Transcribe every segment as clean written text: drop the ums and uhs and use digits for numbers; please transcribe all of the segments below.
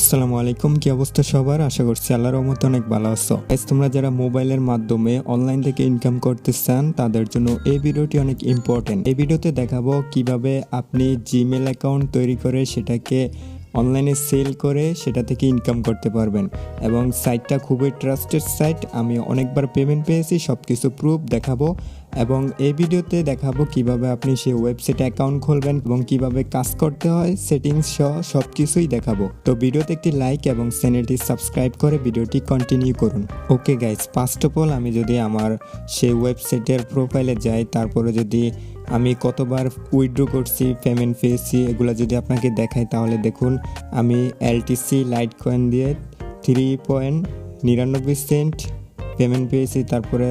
আসসালামু আলাইকুম, কি অবস্থা সবার? আশা করছি আল্লাহর রহমতে অনেক ভালো আছো। তোমরা যারা মোবাইলের মাধ্যমে অনলাইন থেকে ইনকাম করতে চান তাদের জন্য এই ভিডিওটি অনেক ইম্পর্টেন্ট। এই ভিডিওতে দেখাবো কিভাবে আপনি জিমেল অ্যাকাউন্ট তৈরি করে সেটাকে অনলাইনে সেল করে সেটা থেকে ইনকাম করতে পারবেন এবং সাইটটা খুবই ট্রাস্টেড সাইট। আমি অনেকবার পেমেন্ট পেয়েছি, সব কিছু প্রুফ দেখাবো এবং এই ভিডিওতে দেখাবো কিভাবে আপনি সেই ওয়েবসাইটে অ্যাকাউন্ট খুলবেন এবং কিভাবে কাজ করতে হয় সেটিংস সহ সব কিছুই দেখাবো। তো ভিডিওতে একটি লাইক এবং চ্যানেলটি সাবস্ক্রাইব করে ভিডিওটি কন্টিনিউ করুন। Okay guys, first of all আমি যদি আমার সেই ওয়েবসাইটের প্রোফাইলে যাই, তারপরে যদি আমি কতবার উইথড্র করছি, পেমেন্ট পেয়েছি এগুলো যদি আপনাকে দেখাই, তাহলে দেখুন আমি এলটিসি লাইট কয়েন দিয়ে 3.99 পেমেন্ট পেয়েছি, তারপরে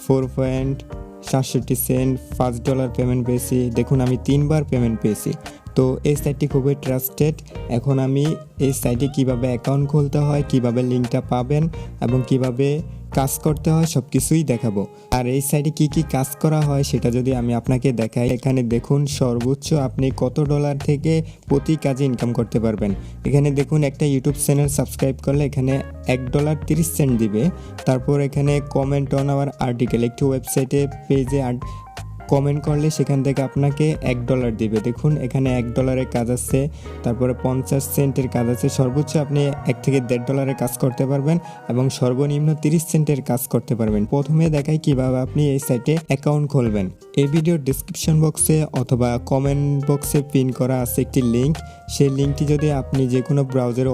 4.67 $5 পেমেন্ট পেয়েছি। দেখুন আমি 3বার পেমেন্ট পেয়েছি। তো এই সাইটটি খুবই ট্রাস্টেড। এখন আমি এই সাইটে কিভাবে অ্যাকাউন্ট খুলতে হয়, কিভাবে লিঙ্কটা পাবেন এবং কিভাবে কাজ করতে হয় সব কিছুই দেখাবো। আর এই সাইটে কি কি কাজ করা হয় সেটা যদি আমি আপনাকে দেখাই, এখানে দেখুন সর্বোচ্চ আপনি কত ডলার থেকে প্রতি কাজে ইনকাম করতে পারবেন। এখানে দেখুন একটা ইউটিউব চ্যানেল সাবস্ক্রাইব করলে এখানে $1.30 দিবে। তারপর এখানে কমেন্ট অন আওয়ার আর্টিকেল, একটি ওয়েবসাইটে পেজে কমেন্ট করলে সেখান থেকে আপনাকে $1 দিবে। দেখুন এখানে $1 কাজ আছে, তারপরে 50 সেন্টের কাজ আছে। সর্বোচ্চ আপনি $1 থেকে $1.5 কাজ করতে পারবেন এবং সর্বনিম্ন 30 সেন্টের কাজ করতে পারবেন। প্রথমে দেখাই কিভাবে আপনি এই সাইটে অ্যাকাউন্ট খুলবেন। এই ভিডিওর ডিসক্রিপশন বক্সে অথবা কমেন্ট বক্সে পিন করা আছে একটি লিঙ্ক। সেই লিঙ্কটি যদি আপনি যে কোনো ব্রাউজারে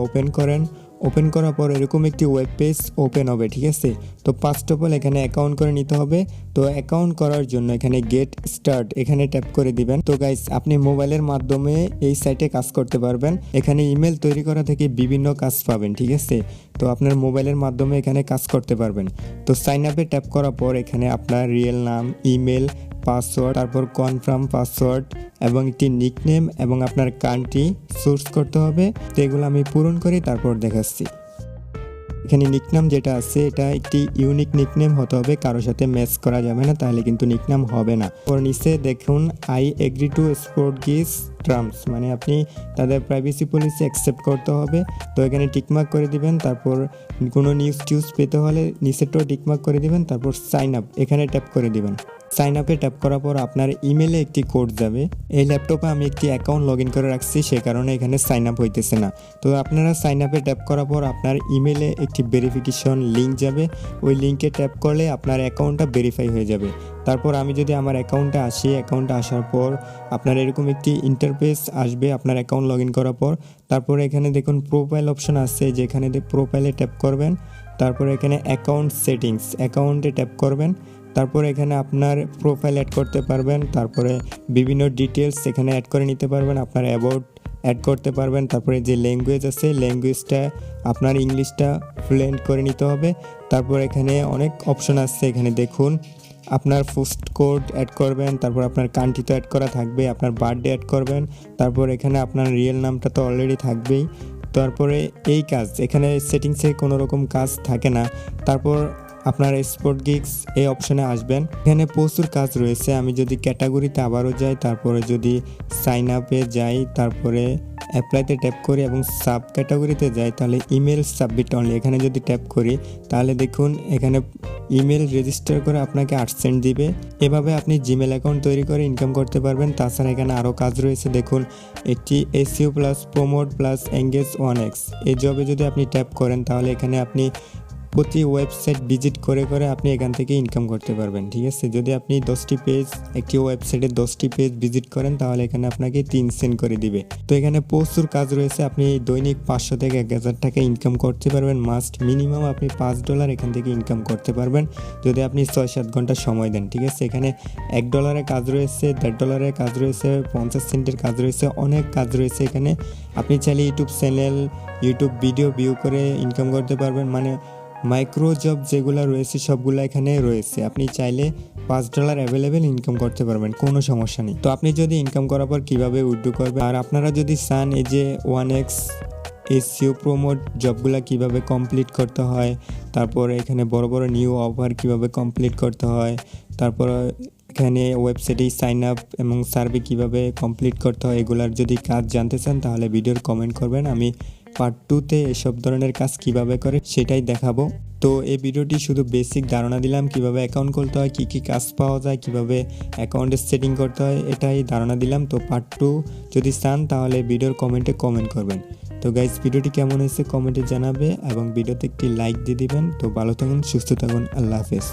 ওপেন করার পর এরকম একটি ওয়েব পেজ ওপেন হবে, ঠিক আছে? তো ফার্স্ট অফ অল এখানে অ্যাকাউন্ট করে নিতে হবে। তো অ্যাকাউন্ট করার জন্য এখানে গেট স্টার্ট এখানে ট্যাপ করে দিবেন। তো গাইস, আপনি মোবাইলের মাধ্যমে এই সাইটে কাজ করতে পারবেন। এখানে ইমেল তৈরি করা থেকে বিভিন্ন কাজ পাবেন, ঠিক আছে? তো আপনার মোবাইলের মাধ্যমে এখানে কাজ করতে পারবেন। তো সাইন আপে ট্যাপ করার পর এখানে আপনার রিয়েল নাম, ইমেল, পাসওয়ার্ড, তারপর কনফার্ম পাসওয়ার্ড এবং একটি নিকনেম এবং আপনার কান্ট্রি চুজ করতে হবে। তো এগুলো আমি পূরণ করি, তারপর দেখাচ্ছি। এখানে নিকনেম যেটা আছে এটা একটি ইউনিক নিকনেম হতে হবে, কারোর সাথে ম্যাচ করা যাবে না, তাহলে কিন্তু নিকনেম হবে না। ওর নিচে দেখুন আই এগ্রি টু 𝗙𝗘𝗃𝐺 টার্মস, মানে আপনি তাদের প্রাইভেসি পলিসি অ্যাকসেপ্ট করতে হবে। তো এখানে টিকমার্ক করে দিবেন। তারপর কোনো নিউজ পেতে হলে নিচেরটাও টিকমার্ক করে দিবেন। তারপর সাইন আপ এখানে ট্যাপ করে দিবেন। সাইন আপে ট্যাপ করার পর আপনার ইমেলে একটি কোড যাবে। এই ল্যাপটপে আমি একটি অ্যাকাউন্ট লগ ইন করে রাখছি, সে কারণে এখানে সাইন আপ হইতেছে না। তো আপনারা সাইন আপে ট্যাপ করার পর আপনার ইমেলে একটি ভেরিফিকেশন লিঙ্ক যাবে। ওই লিঙ্কে ট্যাপ করলে আপনার অ্যাকাউন্টটা ভেরিফাই হয়ে যাবে। তারপর আমি যদি আমার অ্যাকাউন্টে আসি, অ্যাকাউন্টে আসার পর আপনার এরকম একটি ইন্টারফেস আসবে আপনার অ্যাকাউন্ট লগ ইন করার পর। তারপরে এখানে দেখুন প্রোফাইল অপশন আছে, যেখানে প্রোফাইলে ট্যাপ করবেন। তারপরে এখানে অ্যাকাউন্ট সেটিংস, অ্যাকাউন্টে ট্যাপ করবেন। তারপরে এখানে আপনার প্রোফাইল অ্যাড করতে পারবেন, তারপরে বিভিন্ন ডিটেলস এখানে অ্যাড করে নিতে পারবেন, আপনার অ্যাবাউট অ্যাড করতে পারবেন। তারপরে যে ল্যাঙ্গুয়েজ আছে, ল্যাঙ্গুয়েজটা আপনার ইংলিশটা ফ্লুয়েন্ট করে নিতে হবে। তারপর এখানে অনেক অপশন আছে, এখানে দেখুন আপনার পোস্ট কোড অ্যাড করবেন, তারপর আপনার কান্ট্রি তো অ্যাড করা থাকবে, আপনার বার্থডে অ্যাড করবেন। তারপর এখানে আপনার রিয়েল নামটা তো অলরেডি থাকবেই। তারপরে এই কাজ, এখানে সেটিংসে কোনো রকম কাজ থাকে না। তারপর আপনার স্পোর্ট গিগস এই অপশানে আসবেন। এখানে প্রচুর কাজ রয়েছে। আমি যদি ক্যাটাগরিতে আবারও যাই, তারপরে যদি সাইন আপে যাই, তারপরে অ্যাপ্লাইতে ট্যাপ করি এবং সাব ক্যাটাগরিতে যাই, তাহলে ইমেল সাবমিট অনলি এখানে যদি ট্যাপ করি, তাহলে দেখুন এখানে ইমেল রেজিস্টার করে আপনাকে $8 দিবে। এভাবে আপনি জিমেল অ্যাকাউন্ট তৈরি করে ইনকাম করতে পারবেন। তাছাড়া এখানে আরও কাজ রয়েছে, দেখুন একটি SEO plus promote plus engage 1x এই জবে যদি আপনি ট্যাপ করেন, তাহলে এখানে আপনি প্রতি ওয়েবসাইট ভিজিট করে আপনি এখান থেকে ইনকাম করতে পারবেন, ঠিক আছে? যদি আপনি 10টি পেজ, একটি ওয়েবসাইটে 10টি পেজ ভিজিট করেন, তাহলে এখানে আপনাকে 3 সেন্ট করে দিবে। তো এখানে প্রচুর কাজ রয়েছে। আপনি দৈনিক 500 থেকে 1000 টাকা ইনকাম করতে পারবেন। মাস্ট মিনিমাম আপনি $5 এখান থেকে ইনকাম করতে পারবেন যদি আপনি 6-7 ঘন্টা সময় দেন, ঠিক আছে? এখানে $1 কাজ রয়েছে, $1.5 কাজ রয়েছে, 50 সেন্টের কাজ রয়েছে, অনেক কাজ রয়েছে এখানে। আপনি চাইলে YouTube channel, YouTube video view করে ইনকাম করতে পারবেন, মানে মাইক্রো জব যেগুলো রয়েছে সবগুলো এখানে রয়েছে। আপনি চাইলে $5 অ্যাভেলেবেল ইনকাম করতে পারবেন, কোনো সমস্যা নেই। তো আপনি যদি ইনকাম করার পর কীভাবে উইথড্র করবেন, আর আপনারা যদি চান এই যে 1x SEO প্রমোট জবগুলো কিভাবে কমপ্লিট করতে হয়, তারপর এখানে বড় বড় নিউ অফার কিভাবে কমপ্লিট করতে হয়, তারপর এখানে ওয়েবসাইটে সাইন আপ এবং সার্ভে কিভাবে কমপ্লিট করতে হয়, এগুলার যদি কাজ জানতে চান তাহলে ভিডিওর কমেন্ট করবেন, আমি পার্ট 2তে এসব ধরনের কাজ কিভাবে করে সেটাই দেখাবো। তো এই ভিডিওটি শুধু বেসিক ধারণা দিলাম কিভাবে অ্যাকাউন্ট খুলতে হয়, কী কাজ পাওয়া যায়, কিভাবে অ্যাকাউন্টের সেটিং করতে হয়, এটাই ধারণা দিলাম। তো পার্ট 2 যদি চান তাহলে ভিডিওর কমেন্টে কমেন্ট করবেন। তো গাইজ ভিডিওটি কেমন হয়েছে কমেন্টে জানাবে এবং ভিডিওতে একটি লাইক দিয়ে দিবেন। তো ভালো থাকুন, সুস্থ থাকুন, আল্লাহ হাফেজ।